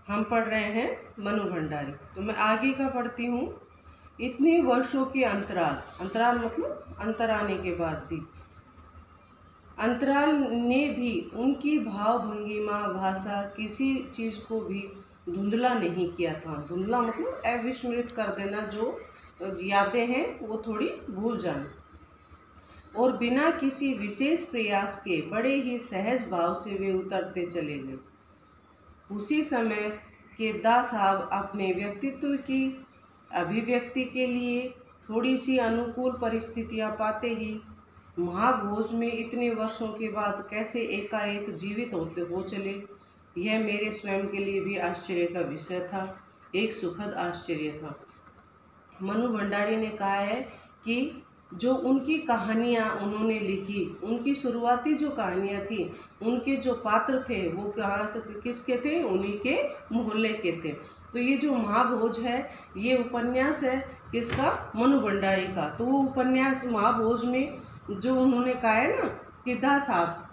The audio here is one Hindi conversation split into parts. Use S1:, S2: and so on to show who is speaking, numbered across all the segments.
S1: हम पढ़ रहे हैं मनु भंडारी। तो मैं आगे का पढ़ती हूँ। इतने वर्षों के अंतराल, अंतराल मतलब अंतर आने के बाद भी, अंतराल ने भी उनकी भाव भंगिमा भाषा किसी चीज को भी धुंधला नहीं किया था। धुंधला मतलब अविस्मृत कर देना, जो यादें हैं वो थोड़ी भूल जाना। और बिना किसी विशेष प्रयास के बड़े ही सहज भाव से वे उतरते चले गए। उसी समय के दास साहब अपने व्यक्तित्व की अभिव्यक्ति के लिए थोड़ी सी अनुकूल परिस्थितियां पाते ही महाभोज में इतने वर्षों के बाद कैसे एकाएक जीवित होते हो चले, यह मेरे स्वयं के लिए भी आश्चर्य का विषय था, एक सुखद आश्चर्य था। मनु भंडारी ने कहा है कि जो उनकी कहानियाँ उन्होंने लिखी, उनकी शुरुआती जो कहानियाँ थी, उनके जो पात्र थे वो किसके थे? उन्हीं के मोहल्ले के थे। तो ये जो महाभोज है, ये उपन्यास है किसका? मनु भंडारी का। तो वो उपन्यास महाभोज में जो उन्होंने कहा है ना कि दास साहब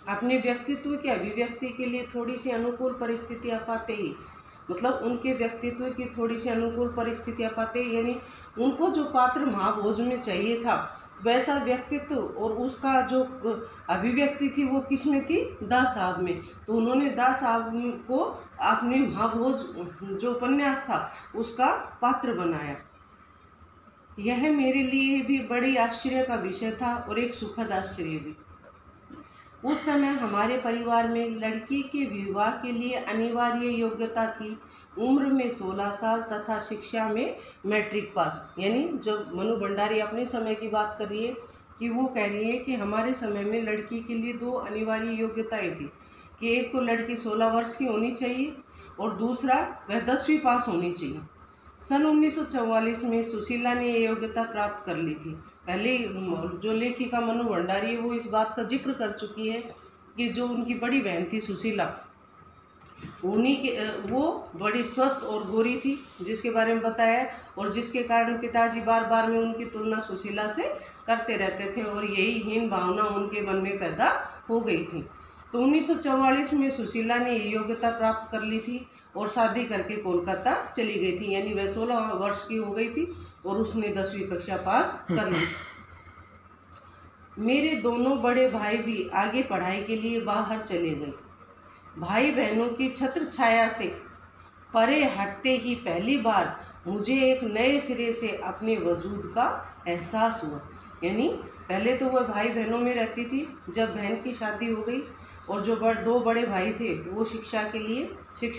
S1: अपने व्यक्तित्व के अभिव्यक्ति के लिए थोड़ी सी अनुकूल परिस्थितियाँ पाते ही, मतलब उनके व्यक्तित्व की थोड़ी सी अनुकूल परिस्थितियाँ पाते ही, यानी उनको जो पात्र महाभोज में चाहिए था वैसा व्यक्तित्व और उसका जो अभिव्यक्ति थी वो किस में थी? दास साहब में। तो उन्होंने दास साहब को अपने महाभोज जो उपन्यास था उसका पात्र बनाया। यह मेरे लिए भी बड़ी आश्चर्य का विषय था और एक सुखद आश्चर्य भी। उस समय हमारे परिवार में लड़की के विवाह के लिए अनिवार्य योग्यता थी। उम्र में 16 साल तथा शिक्षा में मैट्रिक पास। यानी जब मनु भंडारी अपने समय की बात कर रही है कि वो कह रही है कि हमारे समय में लड़की के लिए 2 अनिवार्य योग्यताएं थी कि एक तो लड़की 16 वर्ष की होनी चाहिए और दूसरा वह 10वीं पास होनी चाहिए। सन 1944 में सुशीला ने ये योग्यता प्राप्त कर ली थी। पहले जो लेखिका मनु भंडारी है वो इस बात का जिक्र कर चुकी है कि जो उनकी बड़ी बहन थी सुशीला, उन्हीं के वो बड़ी स्वस्थ और गोरी थी, जिसके बारे में बताया, और जिसके कारण पिताजी बार बार में उनकी तुलना सुशीला से करते रहते थे और यही हीन भावना उनके मन में पैदा हो गई थी। तो 1944 में सुशीला ने ये योग्यता प्राप्त कर ली थी और शादी करके कोलकाता चली गई थी। यानी वह 16 वर्ष की हो गई थी और उसने 10वीं कक्षा पास कर ली। मेरे दोनों बड़े भाई भी आगे पढ़ाई के लिए बाहर चले गए। भाई बहनों की छत्र छाया से परे हटते ही पहली बार मुझे एक नए सिरे से अपने वजूद का एहसास हुआ। यानी पहले तो वह भाई बहनों में रहती थी, जब बहन की शादी हो गई और जो 2 बड़े भाई थे वो शिक्षा के लिए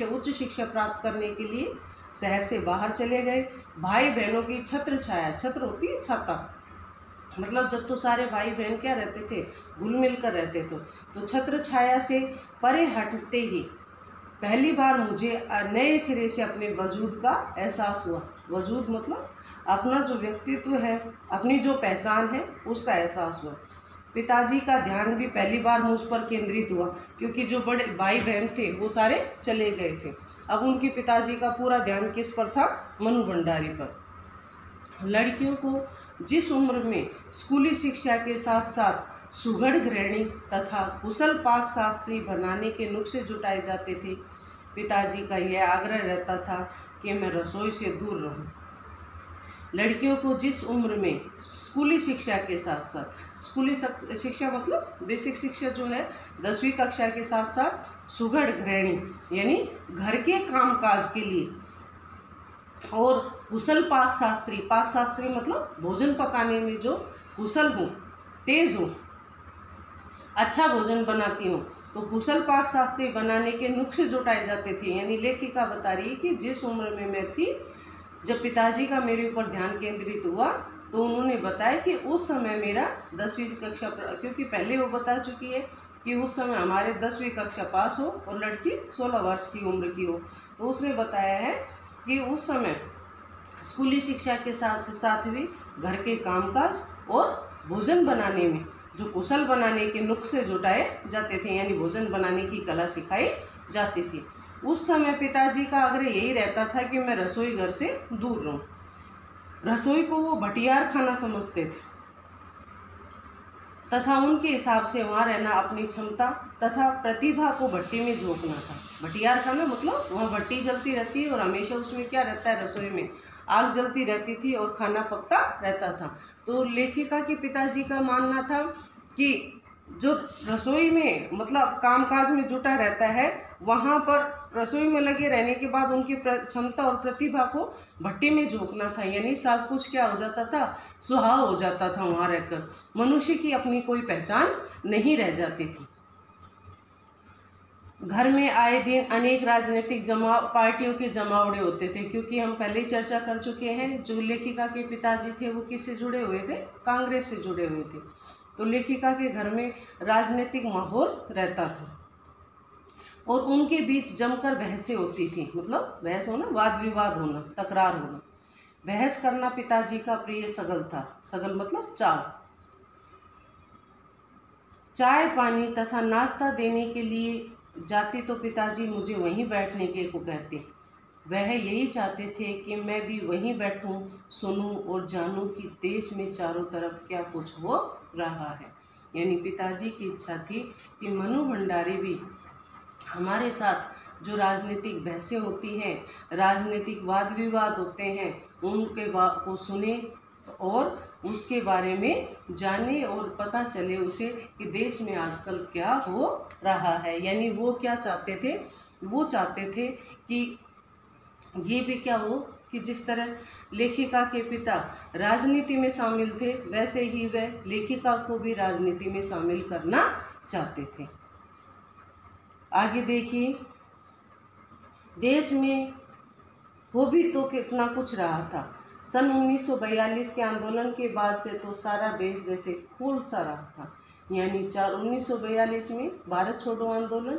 S1: उच्च शिक्षा प्राप्त करने के लिए शहर से बाहर चले गए। भाई बहनों की छत्र छाया, छत्र होती है छाता, मतलब जब तो सारे भाई बहन क्या रहते थे? घुल मिल कर रहते थे। तो छत्र छाया से परे हटते ही पहली बार मुझे नए सिरे से अपने वजूद का एहसास हुआ। वजूद मतलब अपना जो व्यक्तित्व है, अपनी जो पहचान है, उसका एहसास हुआ। पिताजी का ध्यान भी पहली बार मुझ पर केंद्रित हुआ, क्योंकि जो बड़े भाई बहन थे वो सारे चले गए थे। अब उनके पिताजी का पूरा ध्यान किस पर था? मनु भंडारी पर। लड़कियों को जिस उम्र में स्कूली शिक्षा के साथ साथ सुघड़ गृहिणी तथा कुशल पाक शास्त्री बनाने के नुस्खे जुटाए जाते थे, पिताजी का यह आग्रह रहता था कि मैं रसोई से दूर रहूं। लड़कियों को जिस उम्र में स्कूली शिक्षा के साथ साथ, स्कूली शिक्षा मतलब बेसिक शिक्षा जो है 10वीं कक्षा के साथ साथ सुघड़ गृहिणी यानी घर के कामकाज के लिए, और कुशल पाक शास्त्री मतलब भोजन पकाने में जो कुशल हो, तेज हो, अच्छा भोजन बनाती हो, तो कुशल पाक शास्त्री बनाने के नुस्खे जुटाए जाते थे। यानी लेखिका बता रही है कि जिस उम्र में मैं थी, जब पिताजी का मेरे ऊपर ध्यान केंद्रित हुआ, तो उन्होंने बताया कि उस समय मेरा 10वीं कक्षा, क्योंकि पहले वो बता चुकी है कि उस समय हमारे 10वीं कक्षा पास हो और लड़की 16 वर्ष की उम्र की हो। तो उसने बताया है कि उस समय स्कूली शिक्षा के साथ साथ भी घर के कामकाज और भोजन बनाने में जो कुशल बनाने के नुस्खे जुटाए जाते थे, यानी भोजन बनाने की कला सिखाई जाती थी। उस समय पिताजी का आग्रह यही रहता था कि मैं रसोई घर से दूर रहूं। रसोई को वो भटियार खाना समझते थे। तथा उनके हिसाब से वहाँ रहना अपनी क्षमता तथा प्रतिभा को भट्टी में झोंकना था। भटियार खाना मतलब वहाँ भट्टी जलती रहती है और हमेशा उसमें क्या रहता है, रसोई में आग जलती रहती थी और खाना पकता रहता था। तो लेखिका के पिताजी का मानना था कि जो रसोई में मतलब कामकाज में जुटा रहता है, वहाँ पर रसोई में लगे रहने के बाद उनकी क्षमता और प्रतिभा को भट्टी में झोंकना था, यानी सब कुछ क्या हो जाता था, सुहाव हो जाता था। वहाँ रहकर मनुष्य की अपनी कोई पहचान नहीं रह जाती थी। घर में आए दिन अनेक राजनीतिक जमाव पार्टियों के जमावड़े होते थे, क्योंकि हम पहले ही चर्चा कर चुके हैं जो लेखिका के पिताजी थे वो किससे जुड़े हुए थे, कांग्रेस से जुड़े हुए थे। तो लेखिका के घर में राजनीतिक माहौल रहता था और उनके बीच जमकर बहसें होती थी, मतलब बहस होना, वाद विवाद होना, तकरार होना। बहस करना पिताजी का प्रिय सगल था। सगल मतलब चाय पानी तथा नाश्ता देने के लिए जाती तो पिताजी मुझे वहीं बैठने के को कहते। वह यही चाहते थे कि मैं भी वहीं बैठूं, सुनूं और जानूं कि देश में चारों तरफ क्या कुछ हो रहा है। यानी पिताजी की इच्छा थी कि मनु भंडारी भी हमारे साथ जो राजनीतिक बहसें होती हैं, राजनीतिक वाद विवाद होते हैं, उनके को सुने और उसके बारे में जाने और पता चले उसे कि देश में आजकल क्या हो रहा है। यानी वो क्या चाहते थे, वो चाहते थे कि ये भी क्या हो कि जिस तरह लेखिका के पिता राजनीति में शामिल थे, वैसे ही वह लेखिका को भी राजनीति में शामिल करना चाहते थे। आगे देखिए, देश में वो भी तो कितना कुछ रहा था। सन 1942 के आंदोलन के बाद से तो सारा देश जैसे फूल सा रहा था। यानी 1942 में भारत छोड़ो आंदोलन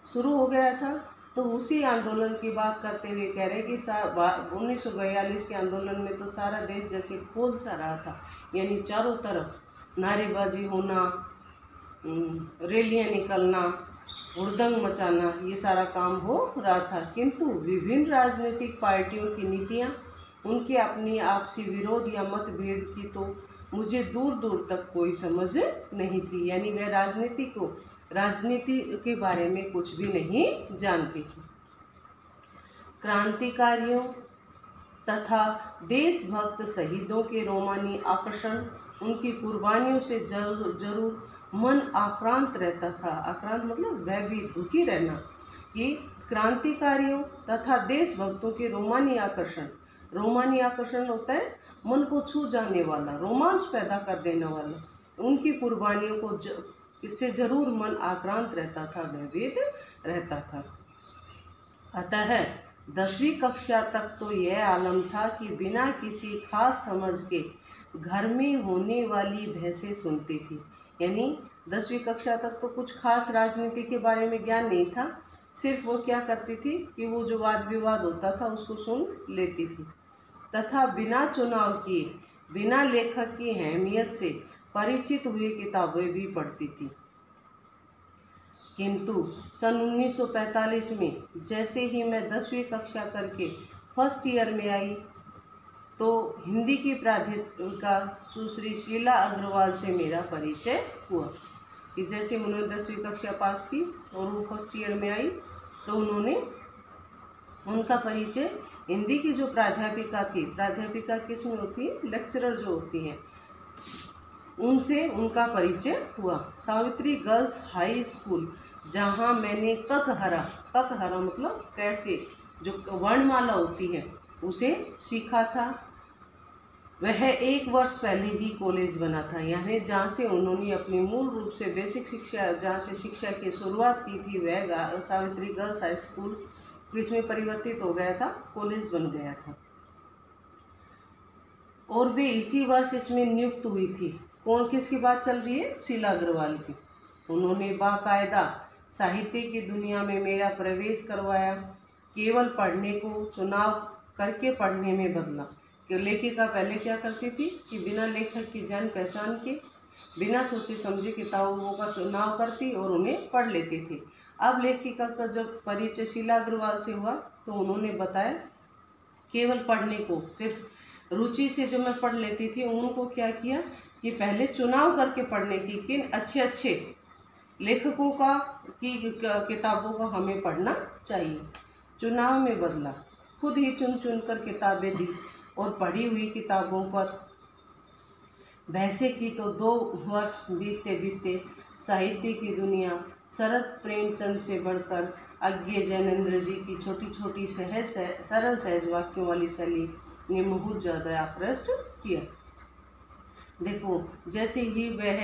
S1: शुरू हो गया था। तो उसी आंदोलन की बात करते हुए कह रहे कि 1942 के आंदोलन में तो सारा देश जैसे फूल सा रहा था। यानी चारों तरफ नारेबाजी होना, रैलियाँ निकलना, हुड़दंग मचाना, ये सारा काम हो रहा था। किंतु विभिन्न राजनीतिक पार्टियों की नीतियाँ, उनके अपनी आपसी विरोध या मतभेद की तो मुझे दूर दूर तक कोई समझ नहीं थी। यानी वह राजनीति के बारे में कुछ भी नहीं जानती थी। क्रांतिकारियों तथा देशभक्त शहीदों के रोमानी आकर्षण, उनकी कुर्बानियों से जरूर मन आक्रांत रहता था। आक्रांत मतलब भयभीत, दुखी रहना। कि क्रांतिकारियों तथा देशभक्तों के रोमानी आकर्षण होता है मन को छू जाने वाला, रोमांच पैदा कर देने वाला। उनकी कुर्बानियों को इससे जरूर मन आक्रांत रहता था, भयभीत रहता था। अतः 10वीं कक्षा तक तो यह आलम था कि बिना किसी खास समझ के घर में होने वाली बहसें सुनती थी। यानी 10वीं कक्षा तक तो कुछ खास राजनीति के बारे में ज्ञान नहीं था। सिर्फ वो क्या करती थी कि वो जो वाद विवाद होता था उसको सुन लेती थी तथा बिना चुनाव किए, बिना लेखक की अहमियत से परिचित हुए किताबें भी पढ़ती थी। किंतु सन 1945 में जैसे ही मैं 10वीं कक्षा करके फर्स्ट ईयर में आई तो हिंदी की प्राध्यापिका सुश्री शीला अग्रवाल से मेरा परिचय हुआ। कि जैसे उन्होंने 10वीं कक्षा पास की और वो फर्स्ट ईयर में आई तो उनका परिचय हिंदी की जो प्राध्यापिका थी, प्राध्यापिका किस में होती है, लेक्चरर जो होती हैं, उनसे उनका परिचय हुआ। सावित्री गर्ल्स हाई स्कूल, जहाँ मैंने ककहरा मतलब कैसे जो वर्णमाला होती है उसे सीखा था। वह 1 वर्ष पहले ही कॉलेज बना था। यानी जहाँ से उन्होंने अपनी मूल रूप से बेसिक शिक्षा, जहाँ से शिक्षा की शुरुआत की थी, वह सावित्री गर्ल्स हाई स्कूल इसमें परिवर्तित हो गया था, कॉलेज बन गया था। और वे इसी वर्ष इसमें नियुक्त हुई थी। कौन, किसकी बात चल रही है, शीला अग्रवाल की। उन्होंने बाकायदा साहित्य की दुनिया में मेरा प्रवेश करवाया, केवल पढ़ने को चुनाव करके पढ़ने में बदला। कि लेखिका पहले क्या करती थी कि बिना लेखक की जान पहचान के, बिना सोचे समझे किताबों का चुनाव करती और उन्हें पढ़ लेती थी। अब लेखिका का जब परिचय शीला अग्रवाल से हुआ तो उन्होंने बताया केवल पढ़ने को, सिर्फ रुचि से जो मैं पढ़ लेती थी, उनको क्या किया कि पहले चुनाव करके पढ़ने की किन अच्छे अच्छे लेखकों की किताबों को हमें पढ़ना चाहिए। चुनाव में बदला, खुद ही चुन चुन कर किताबें दी और पढ़ी हुई किताबों पर बहसें की तो 2 वर्ष बीतते बीतते साहित्य की दुनिया शरद प्रेमचंद से बढ़कर अज्ञे जैनेन्द्र जी की छोटी छोटी सरल सहज वाक्यों वाली शैली ने बहुत ज़्यादा आकृष्ट किया। देखो, जैसे ही वह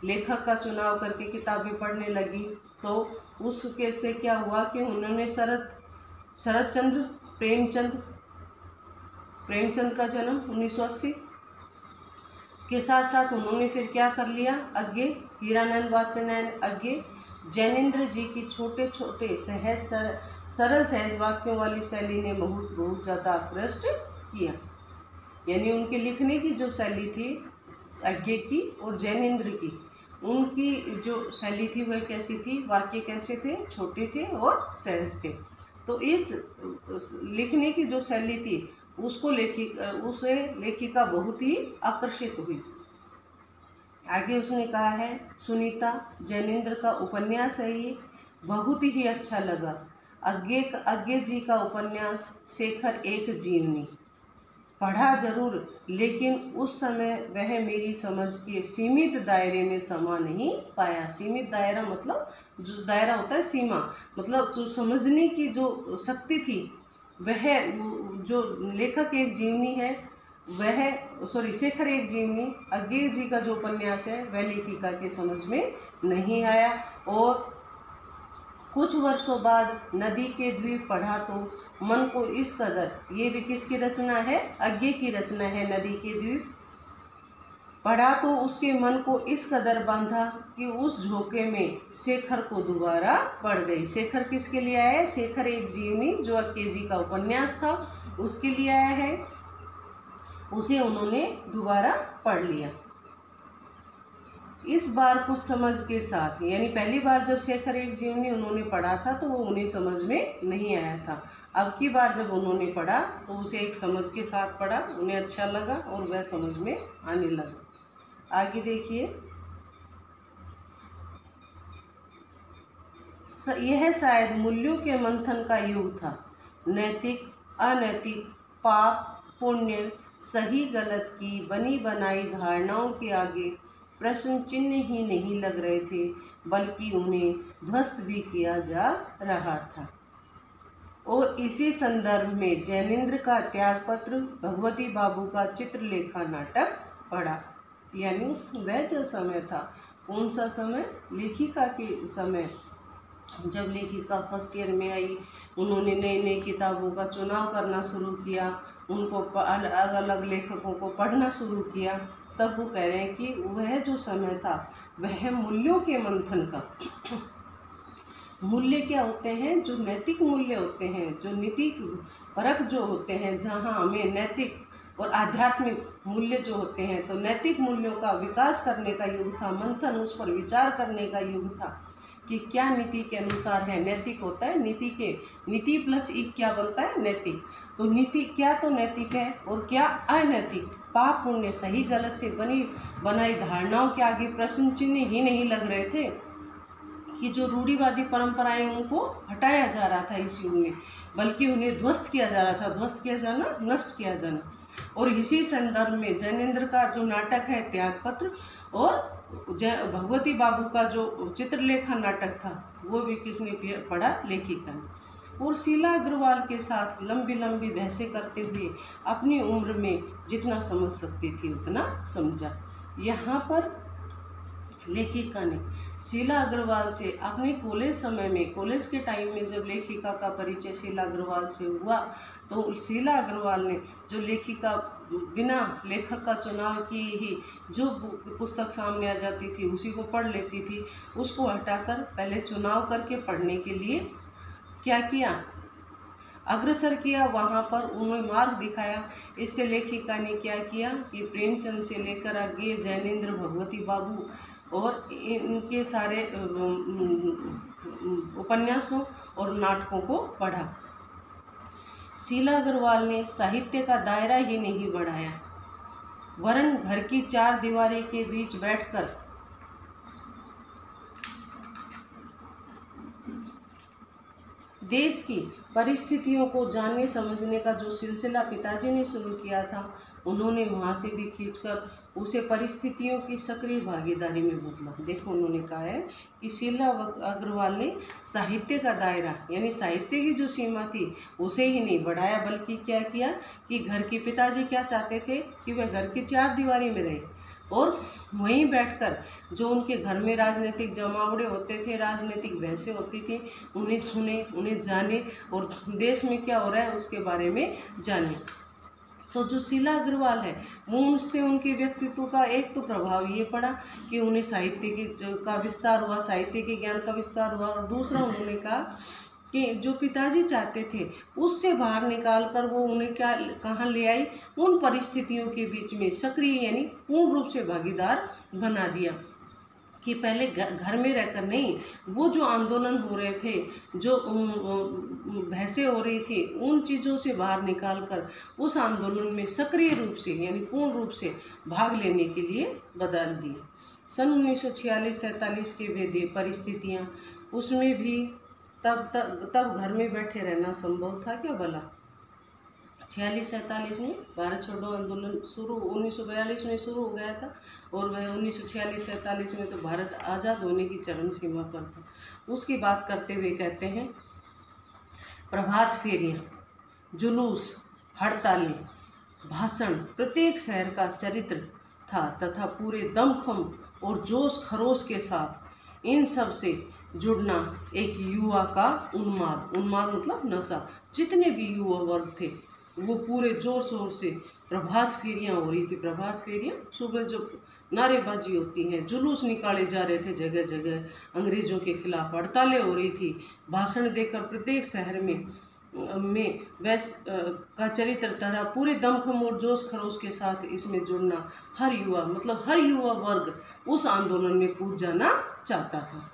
S1: लेखक का चुनाव करके किताबें पढ़ने लगी तो उसके से क्या हुआ कि उन्होंने शरदचंद्र प्रेमचंद का जन्म 1980 के साथ साथ उन्होंने फिर क्या कर लिया, अज्ञे हीरानंद वात्स्यायन अज्ञे जैनेन्द्र जी की छोटे छोटे सरल सहज वाक्यों वाली शैली ने बहुत ज़्यादा आकृष्ट किया। यानी उनके लिखने की जो शैली थी अज्ञे की और जैनेन्द्र की, उनकी जो शैली थी वह कैसी थी, वाक्य कैसे थे, छोटे थे और सहज थे। तो इस लिखने की जो शैली थी उसे लेखिका बहुत ही आकर्षित हुई। आगे उसने कहा है, सुनीता जैनेन्द्र का उपन्यास है, ये बहुत ही अच्छा लगा। अज्ञे जी का उपन्यास शेखर एक जीवनी पढ़ा जरूर, लेकिन उस समय वह मेरी समझ के सीमित दायरे में समा नहीं पाया। सीमित दायरा मतलब जो दायरा होता है सीमा, मतलब जो समझने की जो शक्ति थी वह जो लेखक एक जीवनी है शेखर एक जीवनी अज्ञे जी का जो उपन्यास है वह लेखिका के समझ में नहीं आया। और कुछ वर्षों बाद नदी के द्वीप पढ़ा तो मन को इस कदर, ये भी किसकी रचना है, अज्ञे की रचना है, नदी के द्वीप पढ़ा तो उसके मन को इस कदर बांधा कि उस झोंके में शेखर को दोबारा पढ़ गई। शेखर किसके लिए आया है, शेखर एक जीवनी जो अज्ञे जी का उपन्यास था उसके लिए आया है, उसे उन्होंने दोबारा पढ़ लिया। इस बार कुछ समझ के साथ, यानी पहली बार जब शेखर एक जीवनी उन्होंने पढ़ा था तो वो उन्हें समझ में नहीं आया था। अब की बार जब उन्होंने पढ़ा तो उसे एक समझ के साथ पढ़ा, उन्हें अच्छा लगा और वह समझ में आने लगा। आगे देखिए, यह शायद मूल्यों के मंथन का युग था। नैतिक अनैतिक, पाप पुण्य, सही गलत की बनी बनाई धारणाओं के आगे प्रश्न चिन्ह ही नहीं लग रहे थे, बल्कि उन्हें ध्वस्त भी किया जा रहा था। और इसी संदर्भ में जैनेन्द्र का त्यागपत्र, भगवती बाबू का चित्रलेखा नाटक पढ़ा। यानी वह जो समय था, कौन सा समय, लेखिका के समय, जब लेखिका फर्स्ट ईयर में आई, उन्होंने नई नई किताबों का चुनाव करना शुरू किया, उनको अलग अलग लेखकों को पढ़ना शुरू किया, तब वो कह रहे हैं कि वह जो समय था वह मूल्यों के मंथन का। मूल्य क्या होते हैं, जो नैतिक मूल्य होते हैं, जो नीति परक जो होते हैं, जहाँ हमें नैतिक और आध्यात्मिक मूल्य जो होते हैं, तो नैतिक मूल्यों का विकास करने का युग था, मंथन, उस पर विचार करने का युग था कि क्या नीति के अनुसार है। नैतिक होता है नीति प्लस एक क्या बनता है, नैतिक। तो नीति क्या तो नैतिक है और क्या अनैतिक, पाप पुण्य, सही गलत से बनी बनाई धारणाओं के आगे प्रश्न चिन्ह ही नहीं लग रहे थे कि जो रूढ़िवादी परंपराएं उनको हटाया जा रहा था इस युग में, बल्कि उन्हें ध्वस्त किया जा रहा था। ध्वस्त किया जाना, नष्ट किया जाना। और इसी संदर्भ में जैनेन्द्र का जो नाटक है त्यागपत्र, और भगवती बाबू का जो चित्रलेखा नाटक था वो भी किसने पढ़ा, लेखिका ने। और शीला अग्रवाल के साथ लंबी लंबी बहसें करते हुए अपनी उम्र में जितना समझ सकती थी उतना समझा। यहाँ पर लेखिका ने शीला अग्रवाल से अपने कॉलेज समय में, कॉलेज के टाइम में जब लेखिका का परिचय शीला अग्रवाल से हुआ, तो शीला अग्रवाल ने जो लेखिका बिना लेखक का चुनाव किए ही जो पुस्तक सामने आ जाती थी उसी को पढ़ लेती थी, उसको हटाकर पहले चुनाव करके पढ़ने के लिए क्या किया, अग्रसर किया, वहाँ पर उन्हें मार्ग दिखाया। इससे लेखिका ने क्या किया कि प्रेमचंद से लेकर आगे जैनेन्द्र, भगवती बाबू और इनके सारे उपन्यासों और नाटकों को पढ़ा। शीला अग्रवाल ने साहित्य का दायरा ही नहीं बढ़ाया, वरन घर की चार दीवारी के बीच बैठकर देश की परिस्थितियों को जानने समझने का जो सिलसिला पिताजी ने शुरू किया था, उन्होंने वहाँ से भी खींचकर उसे परिस्थितियों की सक्रिय भागीदारी में बदला। देखो, उन्होंने कहा है कि शीला अग्रवाल ने साहित्य का दायरा यानी साहित्य की जो सीमा थी उसे ही नहीं बढ़ाया, बल्कि क्या किया कि घर के पिताजी क्या चाहते थे कि वह घर की चार दीवारी में रहे और वहीं बैठकर जो उनके घर में राजनीतिक जमावड़े होते थे, राजनीतिक बहसें होती थी, उन्हें सुने, उन्हें जाने और देश में क्या हो रहा है उसके बारे में जाने। तो जो शीला अग्रवाल है वो उससे उनके व्यक्तित्व का एक तो प्रभाव ये पड़ा कि उन्हें साहित्य का विस्तार हुआ, साहित्य के ज्ञान का विस्तार हुआ, और दूसरा उन्होंने कहा कि जो पिताजी चाहते थे उससे बाहर निकाल कर वो उन्हें कहाँ ले आई, उन परिस्थितियों के बीच में सक्रिय यानी पूर्ण रूप से भागीदार बना दिया। कि पहले घर में रहकर नहीं, वो जो आंदोलन हो रहे थे, जो बहसें हो रही थी, उन चीज़ों से बाहर निकालकर उस आंदोलन में सक्रिय रूप से यानी पूर्ण रूप से भाग लेने के लिए बदल दिए। सन 1946-47 के वे परिस्थितियाँ, उसमें भी तब घर में बैठे रहना संभव था क्या भला? 46-47 में भारत छोड़ो आंदोलन शुरू 1942 में शुरू हो गया था और वह 1946-47 में तो भारत आज़ाद होने की चरम सीमा पर था। उसकी बात करते हुए कहते हैं, प्रभात फेरियाँ, जुलूस, हड़तालें, भाषण प्रत्येक शहर का चरित्र था तथा पूरे दमखम और जोश खरोश के साथ इन सब से जुड़ना एक युवा का उन्माद मतलब नशा। जितने भी युवा वर्ग थे वो पूरे जोर शोर से प्रभात फेरियाँ हो रही थी। प्रभात फेरियाँ सुबह जब नारेबाजी होती हैं, जुलूस निकाले जा रहे थे जगह जगह, अंग्रेज़ों के खिलाफ हड़तालें हो रही थी, भाषण देकर प्रत्येक शहर में का चरित्र तरह पूरे दमखम और जोश खरोश के साथ इसमें जुड़ना हर युवा हर युवा वर्ग उस आंदोलन में कूद जाना चाहता था।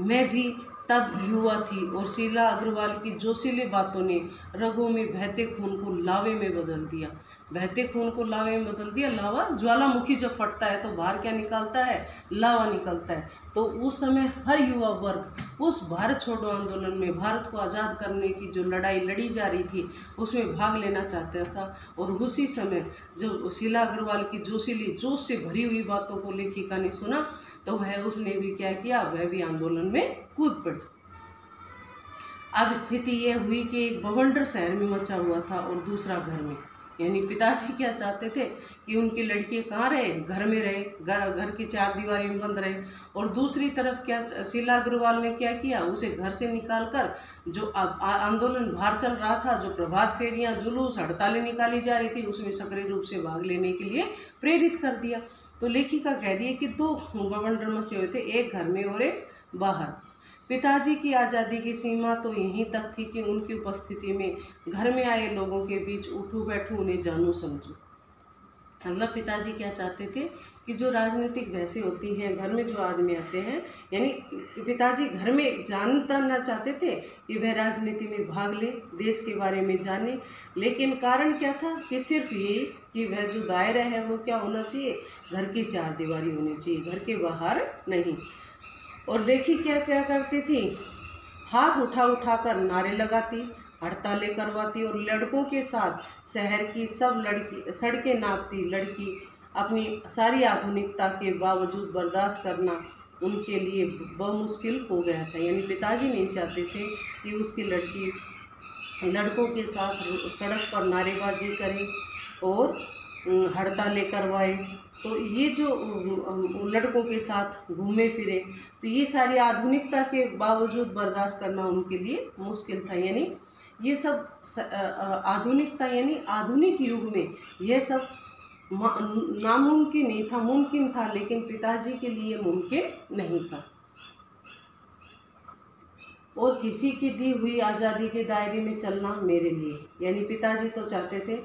S1: मैं भी तब युवा थी और शीला अग्रवाल की जोशीली बातों ने रगों में बहते खून को लावे में बदल दिया। बहते खून को लावे में बदल दिया। लावा, ज्वालामुखी जब फटता है तो बाहर क्या निकलता है? लावा निकलता है। तो उस समय हर युवा वर्ग उस भारत छोड़ो आंदोलन में, भारत को आज़ाद करने की जो लड़ाई लड़ी जा रही थी उसमें भाग लेना चाहता था। और उसी समय जब शीला अग्रवाल की जोशीली जोश से भरी हुई बातों को लेखिका ने सुना तो उसने भी क्या किया, वह भी आंदोलन में कूद पड़ी। अब स्थिति यह हुई कि एक बवंडर शहर में मचा हुआ था और दूसरा घर में। यानी पिताजी क्या चाहते थे कि उनकी लड़की कहाँ रहे? घर में रहे, घर की चार दीवारी में बंद रहे। और दूसरी तरफ क्या शीला अग्रवाल ने क्या किया, उसे घर से निकालकर जो आंदोलन बाहर चल रहा था, जो प्रभात फेरियाँ, जुलूस, हड़तालें निकाली जा रही थी, उसमें सक्रिय रूप से भाग लेने के लिए प्रेरित कर दिया। तो लेखिका कह रही है कि दो बवंडर मचे हुए थे, एक घर में और एक बाहर। पिताजी की आज़ादी की सीमा तो यहीं तक थी कि उनकी उपस्थिति में घर में आए लोगों के बीच उठूं बैठूं, उन्हें जानूं समझूं। मतलब पिताजी क्या चाहते थे कि जो राजनीतिक बहसें होती हैं, घर में जो आदमी आते हैं, यानी पिताजी घर में जानता ना चाहते थे कि वह राजनीति में भाग ले, देश के बारे में जाने। लेकिन कारण क्या था कि सिर्फ ये कि वह जो दायरा है वो क्या होना चाहिए, घर की चार दीवारी होनी चाहिए, घर के बाहर नहीं। और लेखिका क्या करती थी, हाथ उठा कर नारे लगाती, हड़तालें करवाती और लड़कों के साथ शहर की सब सड़कें नापती। लड़की अपनी सारी आधुनिकता के बावजूद बर्दाश्त करना उनके लिए बमुश्किल हो गया था। यानी पिताजी नहीं चाहते थे कि उसकी लड़की लड़कों के साथ सड़क पर नारेबाजी करे और हड़तालें करवाए। तो ये जो लड़कों के साथ घूमे फिरे, तो ये सारी आधुनिकता के बावजूद बर्दाश्त करना उनके लिए मुश्किल था। यानी ये सब आधुनिकता यानी आधुनिक युग में यह सब नामुमकिन नहीं था, मुमकिन था, लेकिन पिताजी के लिए मुमकिन नहीं था। और किसी की दी हुई आज़ादी के दायरे में चलना मेरे लिए, यानी पिताजी तो चाहते थे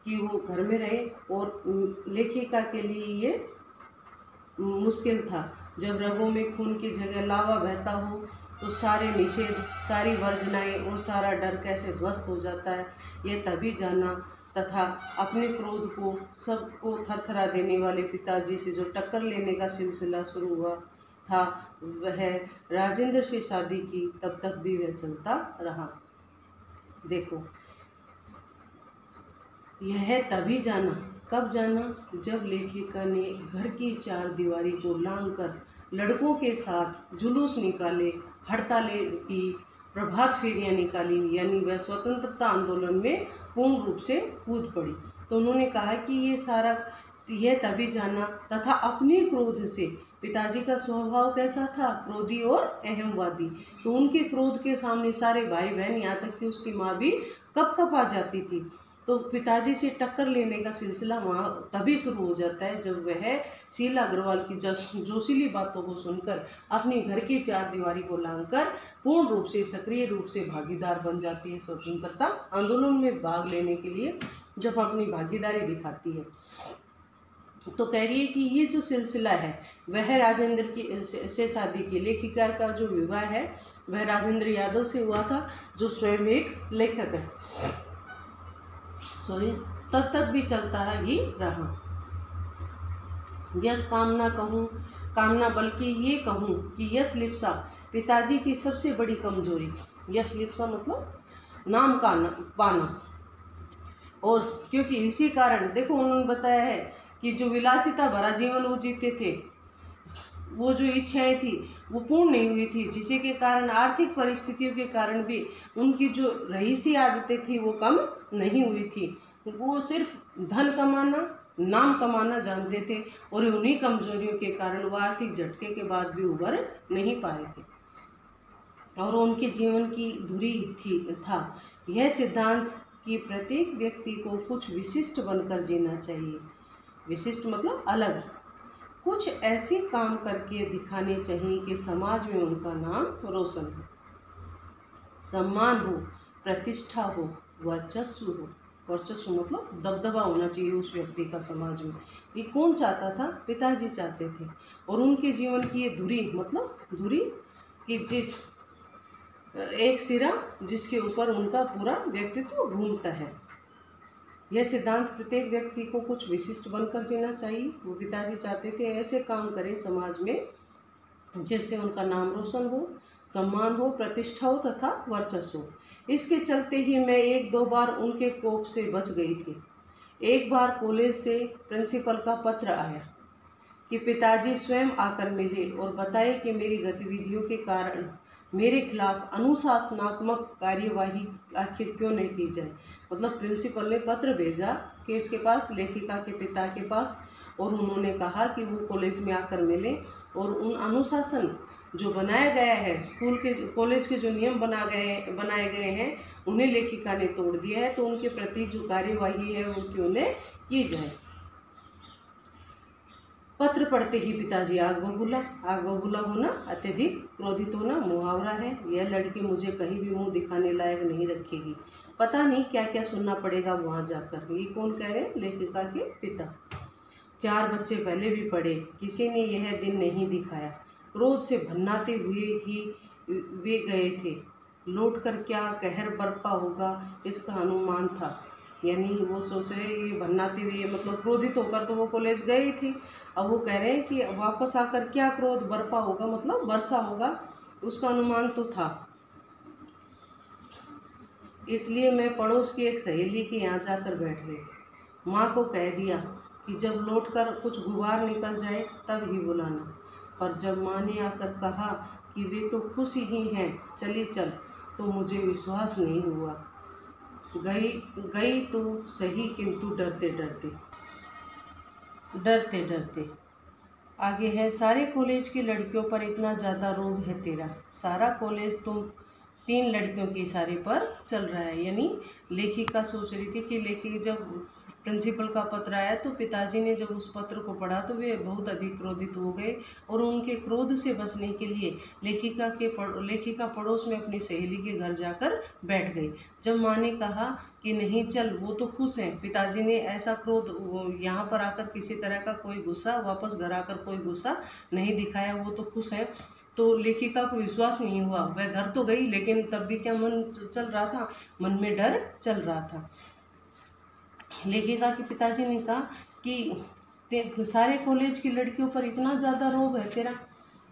S1: कि वो घर में रहे, और लेखिका के लिए ये मुश्किल था। जब रगों में खून की जगह लावा बहता हो तो सारे निषेध, सारी वर्जनाएं और सारा डर कैसे ध्वस्त हो जाता है, ये तभी जाना तथा अपने क्रोध को सबको थरथरा देने वाले पिताजी से जो टक्कर लेने का सिलसिला शुरू हुआ था, वह राजेंद्र से शादी की तब तक भी वह चलता रहा। देखो, यह तभी जाना, कब जाना, जब लेखिका ने घर की चार दीवारी को लांघकर लड़कों के साथ जुलूस निकाले, हड़तालें की, प्रभात फेरियां निकाली, यानी वह स्वतंत्रता आंदोलन में पूर्ण रूप से कूद पड़ी। तो उन्होंने कहा कि यह तभी जाना तथा अपने क्रोध से, पिताजी का स्वभाव कैसा था, क्रोधी और अहमवादी, तो उनके क्रोध के सामने सारे भाई बहन, यहाँ तक कि उसकी माँ भी कप आ जाती थी। तो पिताजी से टक्कर लेने का सिलसिला वहाँ तभी शुरू हो जाता है जब वह शीला अग्रवाल की जोशीली बातों को सुनकर अपनी घर की चार दीवारी को लांघकर पूर्ण रूप से, सक्रिय रूप से भागीदार बन जाती है। स्वतंत्रता आंदोलन में भाग लेने के लिए जब अपनी भागीदारी दिखाती है, तो कह रही है कि ये जो सिलसिला है वह राजेंद्र की से शादी की, लेखिका का जो विवाह है वह राजेंद्र यादव से हुआ था, जो स्वयं एक लेखक है, तब तक भी चलता ही रहा। यश कामना कहूँ, कामना बल्कि ये कहूँ कि यश लिप्सा पिताजी की सबसे बड़ी कमजोरी थी। यश लिप्सा मतलब नाम का पाना, और क्योंकि इसी कारण देखो उन्होंने बताया है कि जो विलासिता भरा जीवन वो जीते थे, वो जो इच्छाएं थी वो पूर्ण नहीं हुई थी, जिसके के कारण आर्थिक परिस्थितियों के कारण भी उनकी जो रईसी आदतें थी वो कम नहीं हुई थी। वो सिर्फ धन कमाना, नाम कमाना जानते थे, और उन्हीं कमजोरियों के कारण वो आर्थिक झटके के बाद भी उभर नहीं पाए थे, और उनके जीवन की धुरी था यह सिद्धांत कि प्रत्येक व्यक्ति को कुछ विशिष्ट बनकर जीना चाहिए। विशिष्ट मतलब अलग, कुछ ऐसे काम करके दिखाने चाहिए कि समाज में उनका नाम रोशन हो, सम्मान हो, प्रतिष्ठा हो, वर्चस्व हो। वर्चस्व मतलब दबदबा होना चाहिए उस व्यक्ति का समाज में। ये कौन चाहता था? पिताजी चाहते थे। और उनके जीवन की ये धुरी मतलब धुरी कि जिस एक सिरा जिसके ऊपर उनका पूरा व्यक्तित्व घूमता है। यह सिद्धांत प्रत्येक व्यक्ति को कुछ विशिष्ट बनकर जीना चाहिए। वो पिताजी चाहते थे ऐसे काम करें समाज में जिससे उनका नाम रोशन हो, सम्मान हो, प्रतिष्ठा हो तथा वर्चस्व हो। इसके चलते ही मैं एक दो बार उनके कोप से बच गई थी। एक बार कॉलेज से प्रिंसिपल का पत्र आया कि पिताजी स्वयं आकर मिले और बताए कि मेरी गतिविधियों के कारण मेरे खिलाफ अनुशासनात्मक कार्यवाही आखिर क्यों नहीं की जाए। मतलब प्रिंसिपल ने पत्र भेजा केस के पास, लेखिका के पिता के पास, और उन्होंने कहा कि वो कॉलेज में आकर मिले और उन अनुशासन जो बनाया गया है, स्कूल के कॉलेज के जो नियम बनाए गए हैं उन्हें लेखिका ने तोड़ दिया है, तो उनके प्रति जो कार्यवाही है वो क्यों न की जाए। पत्र पढ़ते ही पिताजी आग बबूला। आग बबूला होना, अत्यधिक क्रोधित होना मुहावरा है। यह लड़की मुझे कहीं भी मुंह दिखाने लायक नहीं रखेगी। पता नहीं क्या क्या सुनना पड़ेगा वहाँ जाकर। ये कौन कह रहे हैं? लेखिका के पिता। 4 बच्चे पहले भी पढ़े, किसी ने यह दिन नहीं दिखाया। क्रोध से भन्नाते हुए ही वे गए थे। लौटकर क्या कहर बरपा होगा इसका अनुमान था। यानी वो सोच रहे ये भन्नाते हुए मतलब क्रोधित होकर तो वो कॉलेज गई थी, अब वो कह रहे हैं कि वापस आकर क्या क्रोध बरपा होगा मतलब वर्षा होगा, उसका अनुमान तो था। इसलिए मैं पड़ोस की एक सहेली के यहाँ जाकर बैठ गई। माँ को कह दिया कि जब लौटकर कुछ गुबार निकल जाए तब ही बुलाना। पर जब माँ ने आकर कहा कि वे तो खुश ही हैं, चली चल, तो मुझे विश्वास नहीं हुआ। गई तो सही, किंतु डरते डरते। आगे है, सारे कॉलेज की लड़कियों पर इतना ज़्यादा रोब है तेरा। सारा कॉलेज तुम 3 लड़कियों के इशारे पर चल रहा है। यानी लेखिका सोच रही थी कि जब प्रिंसिपल का पत्र आया तो पिताजी ने जब उस पत्र को पढ़ा तो वे बहुत अधिक क्रोधित हो गए, और उनके क्रोध से बचने के लिए लेखिका पड़ोस में अपनी सहेली के घर जाकर बैठ गई। जब माँ ने कहा कि नहीं चल, वो तो खुश हैं, पिताजी ने ऐसा क्रोध यहाँ पर आकर किसी तरह का कोई गुस्सा, वापस घर आकर कोई गुस्सा नहीं दिखाया, वो तो खुश है। तो लेखिका को विश्वास नहीं हुआ। वह घर तो गई लेकिन तब भी क्या मन चल रहा था, मन में डर चल रहा था। लेखिका के पिताजी ने कहा कि सारे कॉलेज की लड़कियों पर इतना ज़्यादा रोब है तेरा,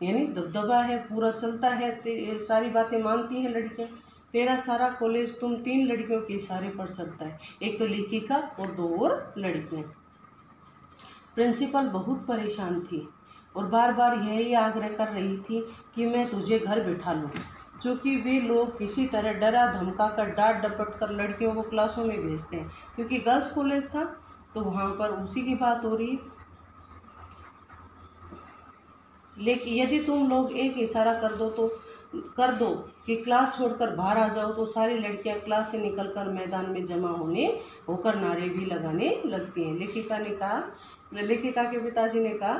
S1: यानी दबदबा है, पूरा चलता है, सारी बातें मानती हैं लड़कियां, तेरा सारा कॉलेज तुम 3 लड़कियों के इशारे पर चलता है, एक तो लेखिका और 2 और लड़कियां। प्रिंसिपल बहुत परेशान थी और बार बार यही आग्रह कर रही थी कि मैं तुझे घर बैठा लूँ, क्योंकि वे लोग किसी तरह डरा धमका कर डांट डपट कर लड़कियों को क्लासों में भेजते हैं, क्योंकि गर्ल्स कॉलेज था तो वहाँ पर उसी की बात हो रही है। लेकिन यदि तुम लोग एक इशारा कर दो कि क्लास छोड़कर बाहर आ जाओ तो सारी लड़कियां क्लास से निकलकर मैदान में जमा होकर नारे भी लगाने लगती हैं। लेखिका के पिताजी ने कहा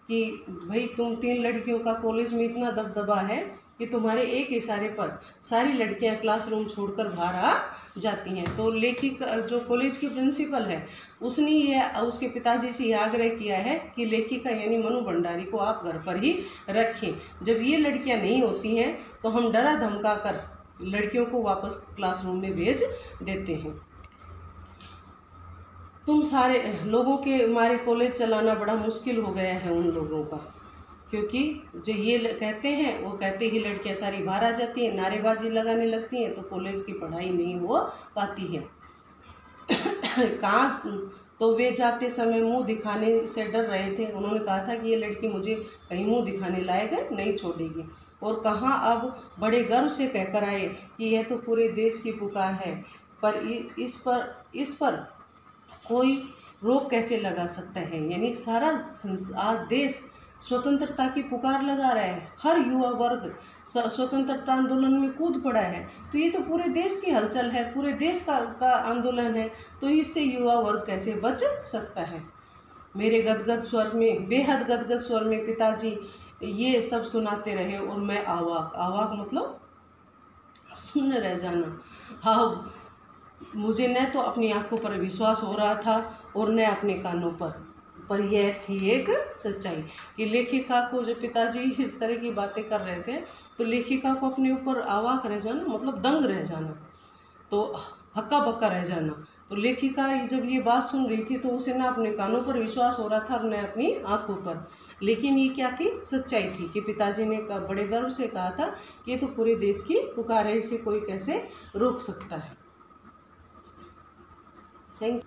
S1: कि भाई तुम 3 लड़कियों का कॉलेज में इतना दबदबा है कि तुम्हारे एक इशारे पर सारी लड़कियां क्लासरूम छोड़कर बाहर आ जाती हैं। तो लेखिका जो कॉलेज की प्रिंसिपल है उसने ये उसके पिताजी से आग्रह किया है कि लेखिका यानी मनु भंडारी को आप घर पर ही रखें, जब ये लड़कियां नहीं होती हैं तो हम डरा धमका कर लड़कियों को वापस क्लासरूम में भेज देते हैं। तुम सारे लोगों के मारे कॉलेज चलाना बड़ा मुश्किल हो गया है उन लोगों का, क्योंकि जो ये कहते हैं वो कहते ही लड़कियां सारी बाहर आ जाती हैं, नारेबाजी लगाने लगती हैं, तो कॉलेज की पढ़ाई नहीं हो पाती है। कहाँ तो वे जाते समय मुंह दिखाने से डर रहे थे, उन्होंने कहा था कि ये लड़की मुझे कहीं मुंह दिखाने लायक नहीं छोड़ेगी, और कहाँ अब बड़े गर्व से कहकर आए कि यह तो पूरे देश की पुकार है, पर इस पर कोई रोक कैसे लगा सकता है, यानी सारा आज देश स्वतंत्रता की पुकार लगा रहा है, हर युवा वर्ग स्वतंत्रता आंदोलन में कूद पड़ा है, तो ये तो पूरे देश की हलचल है, पूरे देश का आंदोलन है, तो इससे युवा वर्ग कैसे बच सकता है। मेरे बेहद गदगद स्वर में पिताजी ये सब सुनाते रहे और मैं आवाक मतलब सुन्न रह जाना। हाँ, मुझे न तो अपनी आंखों पर विश्वास हो रहा था और न अपने कानों पर यह थी एक सच्चाई कि लेखिका को जो पिताजी इस तरह की बातें कर रहे थे, तो लेखिका को अपने ऊपर आवाक रह जाना मतलब दंग रह जाना, तो हक्का बक्का रह जाना। तो लेखिका जब ये बात सुन रही थी तो उसे ना अपने कानों पर विश्वास हो रहा था और न अपनी आंखों पर, लेकिन ये क्या थी, सच्चाई थी कि पिताजी ने बड़े गर्व से कहा था कि ये तो पूरे देश की पुकार है, इसे कोई कैसे रोक सकता है। थैंक